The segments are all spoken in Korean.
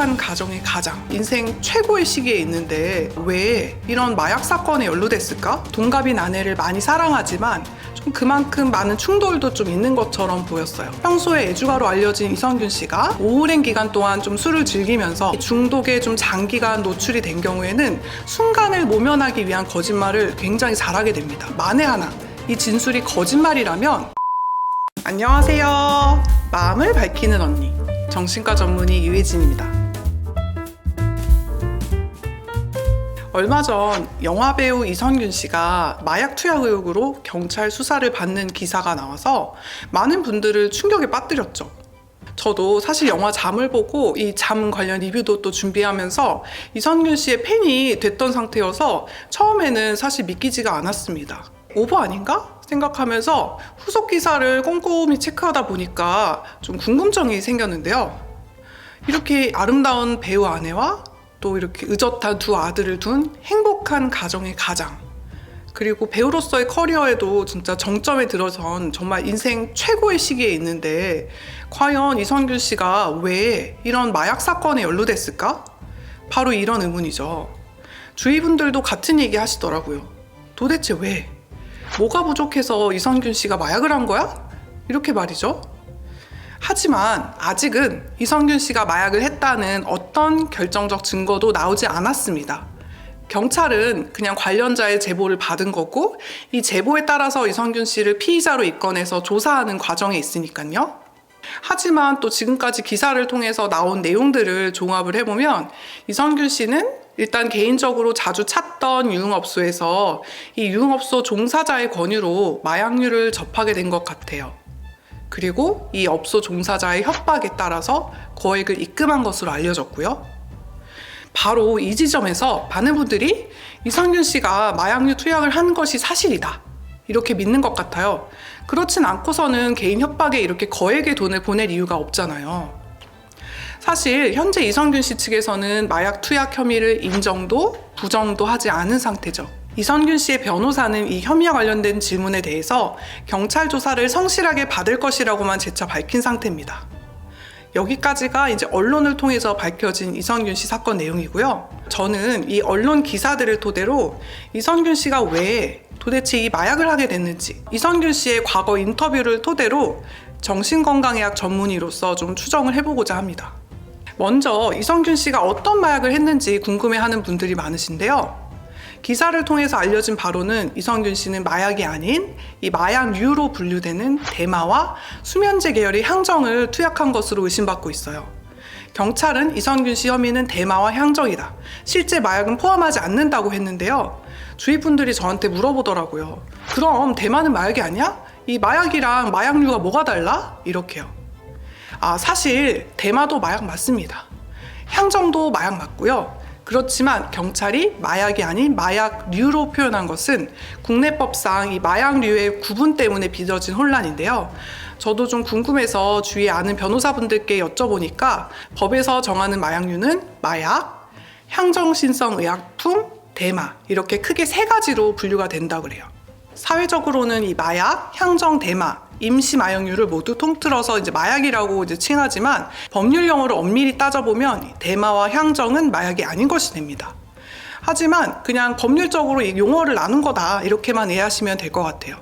행복한 가정의 가장, 인생 최고의 시기에 있는데 왜 이런 마약 사건에 연루됐을까? 동갑인 아내를 많이 사랑하지만 좀 그만큼 많은 충돌도 좀 있는 것처럼 보였어요. 평소에 애주가로 알려진 이성균 씨가 오랜 기간 동안 좀 술을 즐기면서 중독에 좀 장기간 노출이 된 경우에는 순간을 모면하기 위한 거짓말을 굉장히 잘하게 됩니다. 만에 하나 이 진술이 거짓말이라면 안녕하세요. 마음을 밝히는 언니 정신과 전문의 유혜진입니다. 얼마 전 영화배우 이성균 씨가 마약 투약 의혹으로 경찰 수사를 받는 기사가 나와서 많은 분들을 충격에 빠뜨렸죠. 저도 사실 영화 잠을 보고 이 잠 관련 리뷰도 또 준비하면서 이성균 씨의 팬이 됐던 상태여서 처음에는 사실 믿기지가 않았습니다. 오버 아닌가? 생각하면서 후속 기사를 꼼꼼히 체크하다 보니까 좀 궁금증이 생겼는데요. 이렇게 아름다운 배우 아내와 또 이렇게 의젓한 두 아들을 둔 행복한 가정의 가장, 그리고 배우로서의 커리어에도 진짜 정점에 들어선 정말 인생 최고의 시기에 있는데 과연 이성균 씨가 왜 이런 마약 사건에 연루됐을까? 바로 이런 의문이죠. 주위 분들도 같은 얘기 하시더라고요. 도대체 왜? 뭐가 부족해서 이성균 씨가 마약을 한 거야? 이렇게 말이죠. 하지만 아직은 이성균 씨가 마약을 했다는 어떤 결정적 증거도 나오지 않았습니다. 경찰은 그냥 관련자의 제보를 받은 거고 이 제보에 따라서 이성균 씨를 피의자로 입건해서 조사하는 과정에 있으니까요. 하지만 또 지금까지 기사를 통해서 나온 내용들을 종합을 해보면 이성균 씨는 일단 개인적으로 자주 찾던 유흥업소에서 이 유흥업소 종사자의 권유로 마약류를 접하게 된 것 같아요. 그리고 이 업소 종사자의 협박에 따라서 거액을 입금한 것으로 알려졌고요. 바로 이 지점에서 많은 분들이 이성균 씨가 마약류 투약을 한 것이 사실이다 이렇게 믿는 것 같아요. 그렇진 않고서는 개인 협박에 이렇게 거액의 돈을 보낼 이유가 없잖아요. 사실 현재 이성균 씨 측에서는 마약 투약 혐의를 인정도 부정도 하지 않은 상태죠. 이성균 씨의 변호사는 이 혐의와 관련된 질문에 대해서 경찰 조사를 성실하게 받을 것이라고만 재차 밝힌 상태입니다. 여기까지가 이제 언론을 통해서 밝혀진 이성균 씨 사건 내용이고요. 저는 이 언론 기사들을 토대로 이성균 씨가 왜 도대체 이 마약을 하게 됐는지, 이성균 씨의 과거 인터뷰를 토대로 정신건강의학 전문의로서 좀 추정을 해보고자 합니다. 먼저 이성균 씨가 어떤 마약을 했는지 궁금해하는 분들이 많으신데요. 기사를 통해서 알려진 바로는 이성균 씨는 마약이 아닌 이 마약류로 분류되는 대마와 수면제 계열의 향정을 투약한 것으로 의심받고 있어요. 경찰은 이성균 씨 혐의는 대마와 향정이다, 실제 마약은 포함하지 않는다고 했는데요. 주위 분들이 저한테 물어보더라고요. 그럼 대마는 마약이 아니야? 이 마약이랑 마약류가 뭐가 달라? 이렇게요. 사실 대마도 마약 맞습니다. 향정도 마약 맞고요. 그렇지만 경찰이 마약이 아닌 마약류로 표현한 것은 국내법상 이 마약류의 구분 때문에 빚어진 혼란인데요. 저도 좀 궁금해서 주위에 아는 변호사분들께 여쭤보니까 법에서 정하는 마약류는 마약, 향정신성의약품, 대마 이렇게 크게 세 가지로 분류가 된다고 그래요. 사회적으로는 이 마약, 향정, 대마, 임시 마약류를 모두 통틀어서 이제 마약이라고 이제 칭하지만 법률 용어를 엄밀히 따져보면 대마와 향정은 마약이 아닌 것이 됩니다. 하지만 그냥 법률적으로 이 용어를 나눈 거다 이렇게만 이해하시면 될 것 같아요.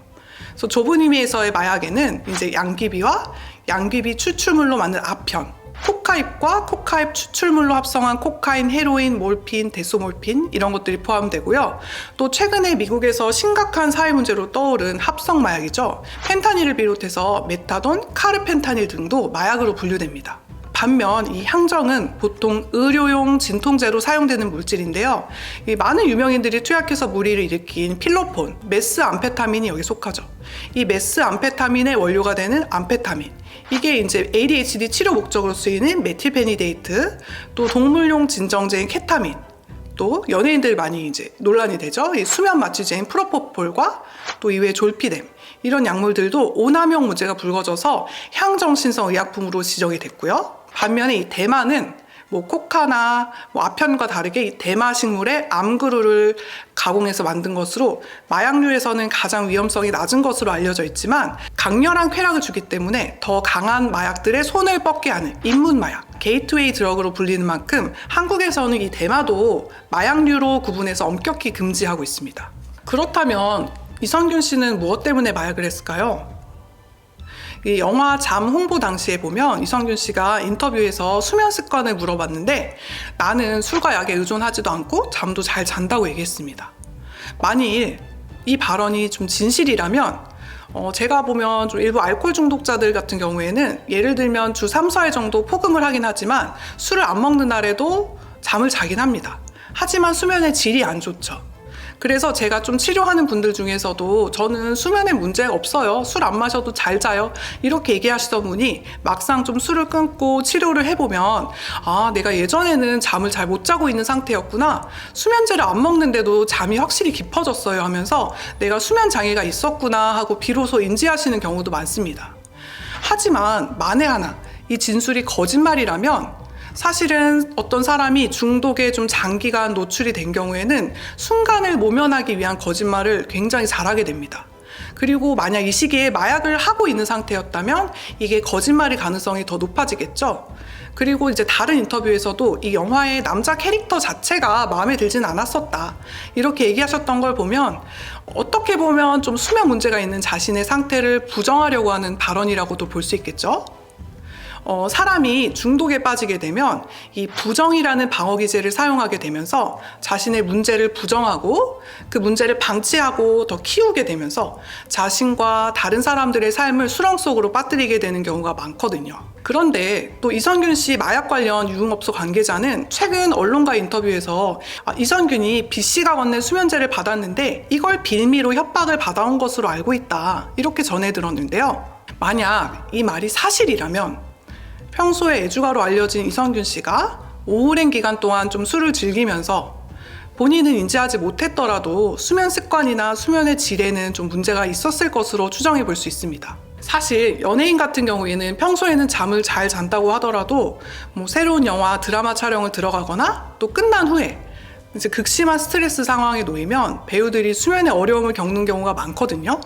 그래서 좁은 의미에서의 마약에는 이제 양귀비와 양귀비 추출물로 만든 아편, 코카잎과 코카잎 추출물로 합성한 코카인, 헤로인, 몰핀, 데소몰핀 이런 것들이 포함되고요. 또 최근에 미국에서 심각한 사회 문제로 떠오른 합성 마약이죠. 펜타닐을 비롯해서 메타돈, 카르펜타닐 등도 마약으로 분류됩니다. 반면 이 향정은 보통 의료용 진통제로 사용되는 물질인데요. 이 많은 유명인들이 투약해서 무리를 일으킨 필로폰, 메스암페타민이 여기 속하죠. 이 메스암페타민의 원료가 되는 암페타민, 이게 이제 ADHD 치료 목적으로 쓰이는 메틸페니데이트, 또 동물용 진정제인 케타민, 또 연예인들 많이 이제 논란이 되죠. 이 수면 마취제인 프로포폴과 또 이외에 졸피뎀 이런 약물들도 오남용 문제가 불거져서 향정신성 의약품으로 지정이 됐고요. 반면에 이 대마는 뭐 코카나 아편과 다르게 이 대마 식물의 암그루를 가공해서 만든 것으로 마약류에서는 가장 위험성이 낮은 것으로 알려져 있지만 강렬한 쾌락을 주기 때문에 더 강한 마약들의 손을 뻗게 하는 입문 마약, 게이트웨이 드럭으로 불리는 만큼 한국에서는 이 대마도 마약류로 구분해서 엄격히 금지하고 있습니다. 그렇다면 이성균 씨는 무엇 때문에 마약을 했을까요? 이 영화 잠 홍보 당시에 보면 이성균 씨가 인터뷰에서 수면 습관을 물어봤는데 나는 술과 약에 의존하지도 않고 잠도 잘 잔다고 얘기했습니다. 만일 이 발언이 좀 진실이라면 제가 보면 좀 일부 알코올 중독자들 같은 경우에는 예를 들면 주 3, 4회 정도 폭음을 하긴 하지만 술을 안 먹는 날에도 잠을 자긴 합니다. 하지만 수면의 질이 안 좋죠. 그래서 제가 좀 치료하는 분들 중에서도 저는 수면에 문제가 없어요. 술 안 마셔도 잘 자요. 이렇게 얘기하시던 분이 막상 좀 술을 끊고 치료를 해보면 내가 예전에는 잠을 잘 못 자고 있는 상태였구나. 수면제를 안 먹는데도 잠이 확실히 깊어졌어요 하면서 내가 수면 장애가 있었구나 하고 비로소 인지하시는 경우도 많습니다. 하지만 만에 하나 이 진술이 거짓말이라면 사실은 어떤 사람이 중독에 좀 장기간 노출이 된 경우에는 순간을 모면하기 위한 거짓말을 굉장히 잘하게 됩니다. 그리고 만약 이 시기에 마약을 하고 있는 상태였다면 이게 거짓말일 가능성이 더 높아지겠죠. 그리고 이제 다른 인터뷰에서도 이 영화의 남자 캐릭터 자체가 마음에 들진 않았었다. 이렇게 얘기하셨던 걸 보면 어떻게 보면 좀 수면 문제가 있는 자신의 상태를 부정하려고 하는 발언이라고도 볼 수 있겠죠. 사람이 중독에 빠지게 되면 이 부정이라는 방어기제를 사용하게 되면서 자신의 문제를 부정하고 그 문제를 방치하고 더 키우게 되면서 자신과 다른 사람들의 삶을 수렁 속으로 빠뜨리게 되는 경우가 많거든요. 그런데 또 이성균 씨 마약 관련 유흥업소 관계자는 최근 언론과 인터뷰에서 이성균이 B 씨가 건넨 수면제를 받았는데 이걸 빌미로 협박을 받아온 것으로 알고 있다. 이렇게 전해 들었는데요. 만약 이 말이 사실이라면 평소에 애주가로 알려진 이성균 씨가 오랜 기간 동안 좀 술을 즐기면서 본인은 인지하지 못했더라도 수면 습관이나 수면의 질에는 좀 문제가 있었을 것으로 추정해 볼 수 있습니다. 사실 연예인 같은 경우에는 평소에는 잠을 잘 잔다고 하더라도 새로운 영화, 드라마 촬영을 들어가거나 또 끝난 후에 이제 극심한 스트레스 상황에 놓이면 배우들이 수면에 어려움을 겪는 경우가 많거든요.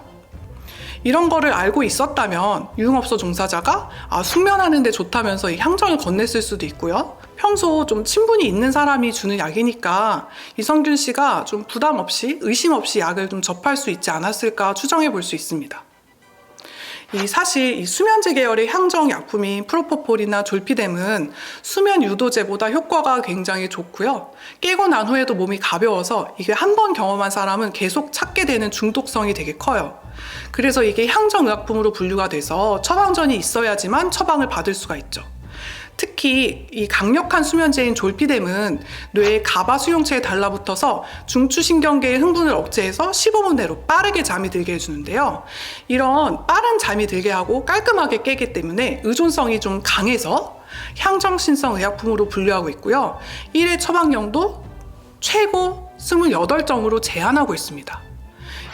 이런 거를 알고 있었다면 유흥업소 종사자가 숙면하는 데 좋다면서 이 향정을 건넸을 수도 있고요. 평소 좀 친분이 있는 사람이 주는 약이니까 이성균 씨가 좀 부담 없이 의심 없이 약을 좀 접할 수 있지 않았을까 추정해 볼 수 있습니다. 사실 이 수면제 계열의 향정 약품인 프로포폴이나 졸피뎀은 수면 유도제보다 효과가 굉장히 좋고요. 깨고 난 후에도 몸이 가벼워서 이게 한 번 경험한 사람은 계속 찾게 되는 중독성이 되게 커요. 그래서 이게 향정의약품으로 분류가 돼서 처방전이 있어야지만 처방을 받을 수가 있죠. 특히 이 강력한 수면제인 졸피뎀은 뇌의 가바 수용체에 달라붙어서 중추신경계의 흥분을 억제해서 15분 내로 빠르게 잠이 들게 해주는데요. 이런 빠른 잠이 들게 하고 깔끔하게 깨기 때문에 의존성이 좀 강해서 향정신성 의약품으로 분류하고 있고요. 1회 처방량도 최고 28정으로 제한하고 있습니다.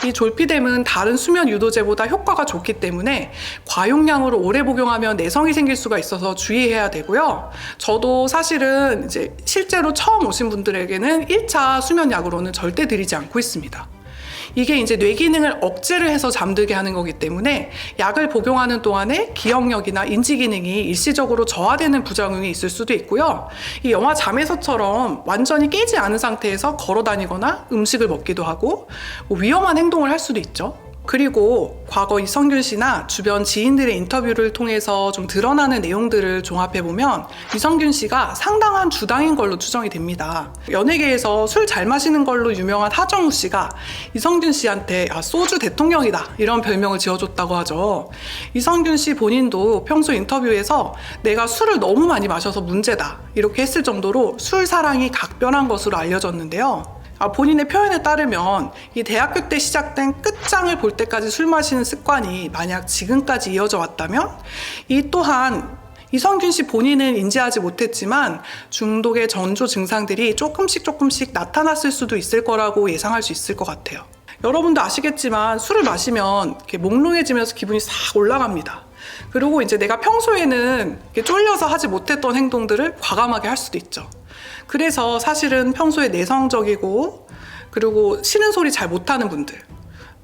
이 졸피뎀은 다른 수면 유도제보다 효과가 좋기 때문에 과용량으로 오래 복용하면 내성이 생길 수가 있어서 주의해야 되고요. 저도 사실은 이제 실제로 처음 오신 분들에게는 1차 수면약으로는 절대 드리지 않고 있습니다. 이게 이제 뇌 기능을 억제를 해서 잠들게 하는 거기 때문에 약을 복용하는 동안에 기억력이나 인지 기능이 일시적으로 저하되는 부작용이 있을 수도 있고요. 이 영화 잠에서처럼 완전히 깨지 않은 상태에서 걸어 다니거나 음식을 먹기도 하고 위험한 행동을 할 수도 있죠. 그리고 과거 이성균 씨나 주변 지인들의 인터뷰를 통해서 좀 드러나는 내용들을 종합해보면 이성균 씨가 상당한 주당인 걸로 추정이 됩니다. 연예계에서 술 잘 마시는 걸로 유명한 하정우 씨가 이성균 씨한테 소주 대통령이다 이런 별명을 지어줬다고 하죠. 이성균 씨 본인도 평소 인터뷰에서 내가 술을 너무 많이 마셔서 문제다 이렇게 했을 정도로 술 사랑이 각별한 것으로 알려졌는데요. 본인의 표현에 따르면 이 대학교 때 시작된 끝장을 볼 때까지 술 마시는 습관이 만약 지금까지 이어져 왔다면 이 또한 이성균 씨 본인은 인지하지 못했지만 중독의 전조 증상들이 조금씩 나타났을 수도 있을 거라고 예상할 수 있을 것 같아요. 여러분도 아시겠지만 술을 마시면 이렇게 몽롱해지면서 기분이 싹 올라갑니다. 그리고 이제 내가 평소에는 이렇게 쫄려서 하지 못했던 행동들을 과감하게 할 수도 있죠. 그래서 사실은 평소에 내성적이고 그리고 싫은 소리 잘 못하는 분들,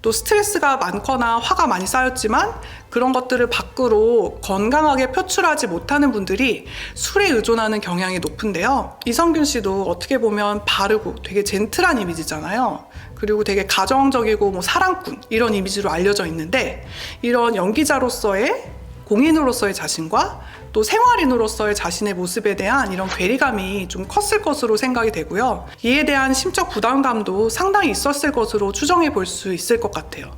또 스트레스가 많거나 화가 많이 쌓였지만 그런 것들을 밖으로 건강하게 표출하지 못하는 분들이 술에 의존하는 경향이 높은데요. 이성균 씨도 어떻게 보면 바르고 되게 젠틀한 이미지잖아요. 그리고 되게 가정적이고 뭐 사랑꾼 이런 이미지로 알려져 있는데, 이런 연기자로서의 공인으로서의 자신과 또 생활인으로서의 자신의 모습에 대한 이런 괴리감이 좀 컸을 것으로 생각이 되고요. 이에 대한 심적 부담감도 상당히 있었을 것으로 추정해 볼 수 있을 것 같아요.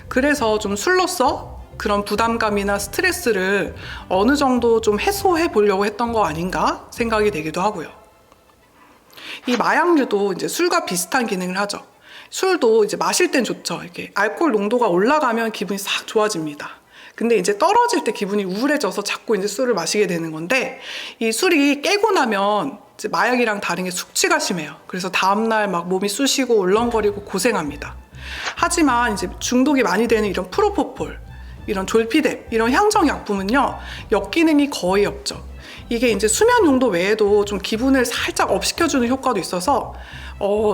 그래서 좀 술로서 그런 부담감이나 스트레스를 어느 정도 좀 해소해 보려고 했던 거 아닌가 생각이 되기도 하고요. 이 마약류도 이제 술과 비슷한 기능을 하죠. 술도 이제 마실 땐 좋죠. 이렇게 알코올 농도가 올라가면 기분이 싹 좋아집니다. 근데 이제 떨어질 때 기분이 우울해져서 자꾸 이제 술을 마시게 되는 건데, 이 술이 깨고 나면 이제 마약이랑 다른 게 숙취가 심해요. 그래서 다음날 막 몸이 쑤시고 울렁거리고 고생합니다. 하지만 이제 중독이 많이 되는 이런 프로포폴, 이런 졸피뎀, 이런 향정약품은요, 역기능이 거의 없죠. 이게 이제 수면 용도 외에도 좀 기분을 살짝 업시켜주는 효과도 있어서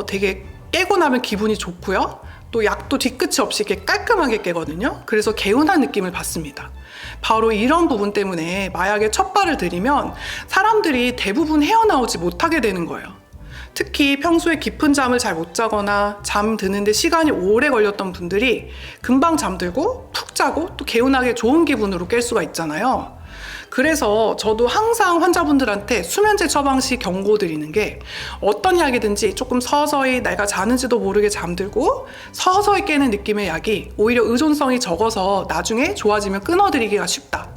되게 깨고 나면 기분이 좋고요. 또 약도 뒤끝이 없이 이렇게 깔끔하게 깨거든요. 그래서 개운한 느낌을 받습니다. 바로 이런 부분 때문에 마약에 첫 발을 들이면 사람들이 대부분 헤어나오지 못하게 되는 거예요. 특히 평소에 깊은 잠을 잘 못 자거나 잠 드는데 시간이 오래 걸렸던 분들이 금방 잠들고 푹 자고 또 개운하게 좋은 기분으로 깰 수가 있잖아요. 그래서 저도 항상 환자분들한테 수면제 처방 시 경고드리는 게, 어떤 약이든지 조금 서서히 내가 자는지도 모르게 잠들고 서서히 깨는 느낌의 약이 오히려 의존성이 적어서 나중에 좋아지면 끊어드리기가 쉽다.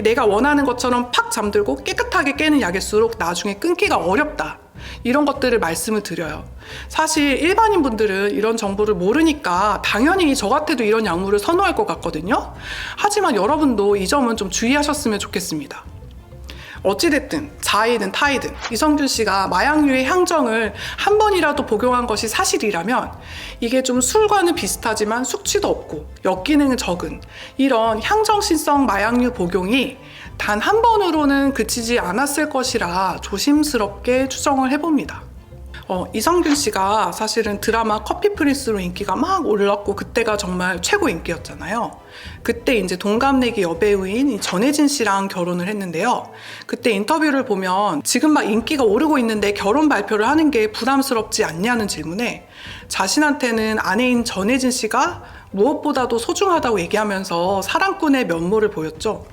내가 원하는 것처럼 팍 잠들고 깨끗하게 깨는 약일수록 나중에 끊기가 어렵다. 이런 것들을 말씀을 드려요. 사실 일반인 분들은 이런 정보를 모르니까 당연히 저 같아도 이런 약물을 선호할 것 같거든요. 하지만 여러분도 이 점은 좀 주의하셨으면 좋겠습니다. 어찌됐든 자이든 타이든 이성균 씨가 마약류의 향정을 한 번이라도 복용한 것이 사실이라면, 이게 좀 술과는 비슷하지만 숙취도 없고 역기능은 적은 이런 향정신성 마약류 복용이 단 한 번으로는 그치지 않았을 것이라 조심스럽게 추정을 해봅니다. 이성균 씨가 사실은 드라마 커피 프린스로 인기가 막 올랐고 그때가 정말 최고 인기였잖아요. 그때 이제 동갑내기 여배우인 전혜진 씨랑 결혼을 했는데요. 그때 인터뷰를 보면 지금 막 인기가 오르고 있는데 결혼 발표를 하는 게 부담스럽지 않냐는 질문에 자신한테는 아내인 전혜진 씨가 무엇보다도 소중하다고 얘기하면서 사랑꾼의 면모를 보였죠.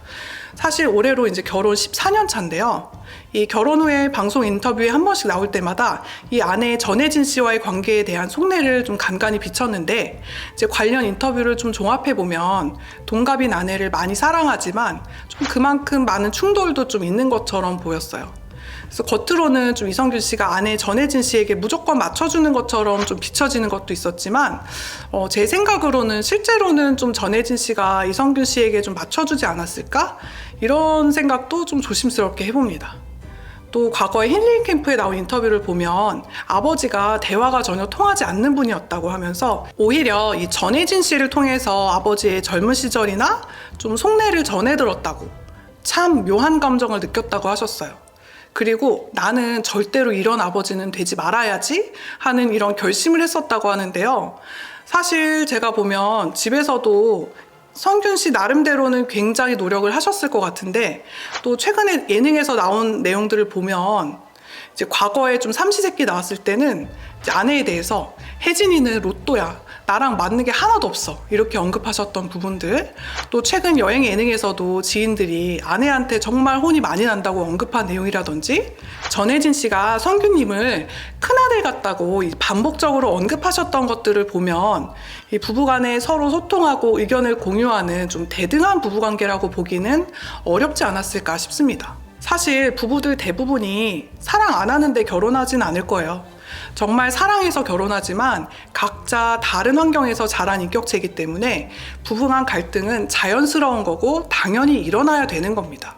사실 올해로 이제 결혼 14년 차인데요. 이 결혼 후에 방송 인터뷰에 한 번씩 나올 때마다 이 아내 전혜진 씨와의 관계에 대한 속내를 좀 간간히 비쳤는데, 이제 관련 인터뷰를 좀 종합해 보면 동갑인 아내를 많이 사랑하지만 좀 그만큼 많은 충돌도 좀 있는 것처럼 보였어요. 그래서 겉으로는 좀 이성균 씨가 아내 전혜진 씨에게 무조건 맞춰주는 것처럼 좀 비춰지는 것도 있었지만, 제 생각으로는 실제로는 좀 전혜진 씨가 이성균 씨에게 좀 맞춰주지 않았을까? 이런 생각도 좀 조심스럽게 해봅니다. 또 과거에 힐링 캠프에 나온 인터뷰를 보면 아버지가 대화가 전혀 통하지 않는 분이었다고 하면서 오히려 이 전혜진 씨를 통해서 아버지의 젊은 시절이나 좀 속내를 전해들었다고, 참 묘한 감정을 느꼈다고 하셨어요. 그리고 나는 절대로 이런 아버지는 되지 말아야지 하는 이런 결심을 했었다고 하는데요. 사실 제가 보면 집에서도 성균 씨 나름대로는 굉장히 노력을 하셨을 것 같은데, 또 최근에 예능에서 나온 내용들을 보면 이제 과거에 좀 삼시세끼 나왔을 때는 이제 아내에 대해서 혜진이는 로또야, 나랑 맞는 게 하나도 없어, 이렇게 언급하셨던 부분들, 또 최근 여행 예능에서도 지인들이 아내한테 정말 혼이 많이 난다고 언급한 내용이라든지, 전혜진 씨가 성균님을 큰아들 같다고 반복적으로 언급하셨던 것들을 보면 이 부부간에 서로 소통하고 의견을 공유하는 좀 대등한 부부관계라고 보기는 어렵지 않았을까 싶습니다. 사실 부부들 대부분이 사랑 안 하는데 결혼하진 않을 거예요. 정말 사랑해서 결혼하지만 각자 다른 환경에서 자란 인격체이기 때문에 부부간 갈등은 자연스러운 거고 당연히 일어나야 되는 겁니다.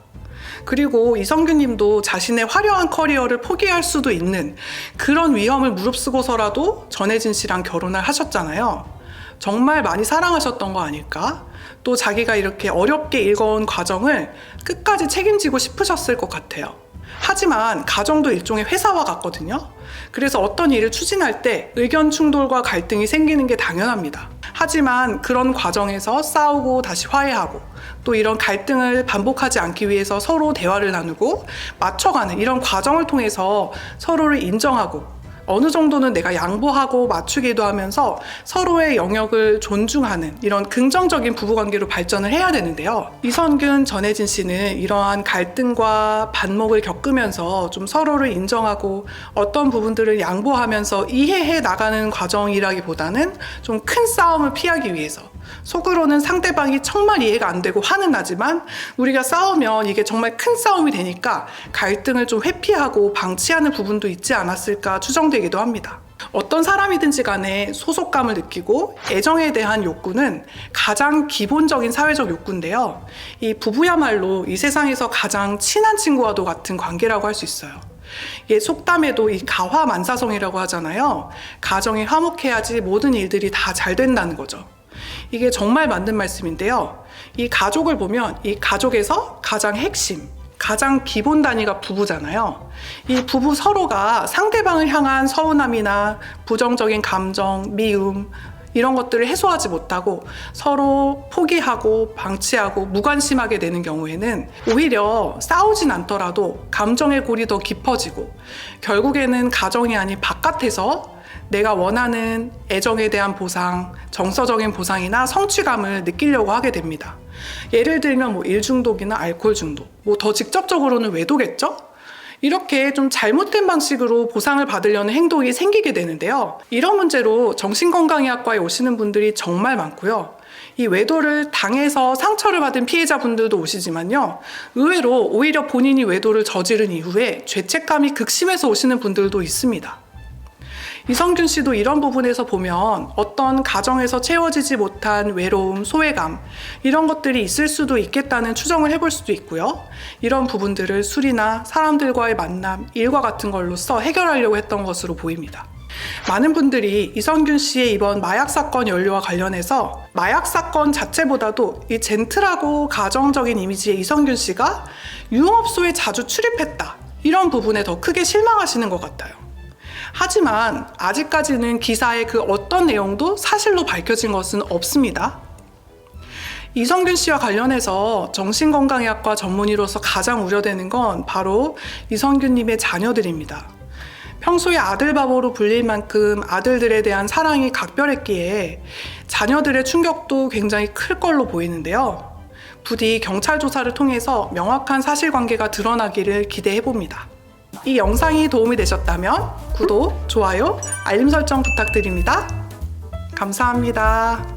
그리고 이성균 님도 자신의 화려한 커리어를 포기할 수도 있는 그런 위험을 무릅쓰고서라도 전혜진 씨랑 결혼을 하셨잖아요. 정말 많이 사랑하셨던 거 아닐까? 또 자기가 이렇게 어렵게 읽어온 과정을 끝까지 책임지고 싶으셨을 것 같아요. 하지만 가정도 일종의 회사와 같거든요. 그래서 어떤 일을 추진할 때 의견 충돌과 갈등이 생기는 게 당연합니다. 하지만 그런 과정에서 싸우고 다시 화해하고 또 이런 갈등을 반복하지 않기 위해서 서로 대화를 나누고 맞춰가는 이런 과정을 통해서 서로를 인정하고 어느 정도는 내가 양보하고 맞추기도 하면서 서로의 영역을 존중하는 이런 긍정적인 부부관계로 발전을 해야 되는데요. 이선균, 전혜진 씨는 이러한 갈등과 반목을 겪으면서 좀 서로를 인정하고 어떤 부분들을 양보하면서 이해해 나가는 과정이라기보다는 좀 큰 싸움을 피하기 위해서 속으로는 상대방이 정말 이해가 안 되고 화는 나지만 우리가 싸우면 이게 정말 큰 싸움이 되니까 갈등을 좀 회피하고 방치하는 부분도 있지 않았을까 추정되기도 합니다. 어떤 사람이든지 간에 소속감을 느끼고 애정에 대한 욕구는 가장 기본적인 사회적 욕구인데요. 이 부부야말로 이 세상에서 가장 친한 친구와도 같은 관계라고 할 수 있어요. 속담에도 이 가화만사성이라고 하잖아요. 가정이 화목해야지 모든 일들이 다 잘 된다는 거죠. 이게 정말 맞는 말씀인데요. 이 가족을 보면 이 가족에서 가장 핵심, 가장 기본 단위가 부부잖아요. 이 부부 서로가 상대방을 향한 서운함이나 부정적인 감정, 미움 이런 것들을 해소하지 못하고 서로 포기하고 방치하고 무관심하게 되는 경우에는 오히려 싸우진 않더라도 감정의 골이 더 깊어지고 결국에는 가정이 아닌 바깥에서 내가 원하는 애정에 대한 보상, 정서적인 보상이나 성취감을 느끼려고 하게 됩니다. 예를 들면 일 중독이나 알코올 중독, 더 직접적으로는 외도겠죠? 이렇게 좀 잘못된 방식으로 보상을 받으려는 행동이 생기게 되는데요. 이런 문제로 정신건강의학과에 오시는 분들이 정말 많고요. 이 외도를 당해서 상처를 받은 피해자분들도 오시지만요. 의외로 오히려 본인이 외도를 저지른 이후에 죄책감이 극심해서 오시는 분들도 있습니다. 이선균 씨도 이런 부분에서 보면 어떤 가정에서 채워지지 못한 외로움, 소외감 이런 것들이 있을 수도 있겠다는 추정을 해볼 수도 있고요. 이런 부분들을 술이나 사람들과의 만남, 일과 같은 걸로써 해결하려고 했던 것으로 보입니다. 많은 분들이 이선균 씨의 이번 마약 사건 연루와 관련해서 마약 사건 자체보다도 이 젠틀하고 가정적인 이미지의 이선균 씨가 유흥업소에 자주 출입했다 이런 부분에 더 크게 실망하시는 것 같아요. 하지만 아직까지는 기사의 그 어떤 내용도 사실로 밝혀진 것은 없습니다. 이선균 씨와 관련해서 정신건강의학과 전문의로서 가장 우려되는 건 바로 이선균 님의 자녀들입니다. 평소에 아들바보로 불릴 만큼 아들들에 대한 사랑이 각별했기에 자녀들의 충격도 굉장히 클 걸로 보이는데요. 부디 경찰 조사를 통해서 명확한 사실관계가 드러나기를 기대해봅니다. 이 영상이 도움이 되셨다면 구독, 좋아요, 알림 설정 부탁드립니다. 감사합니다.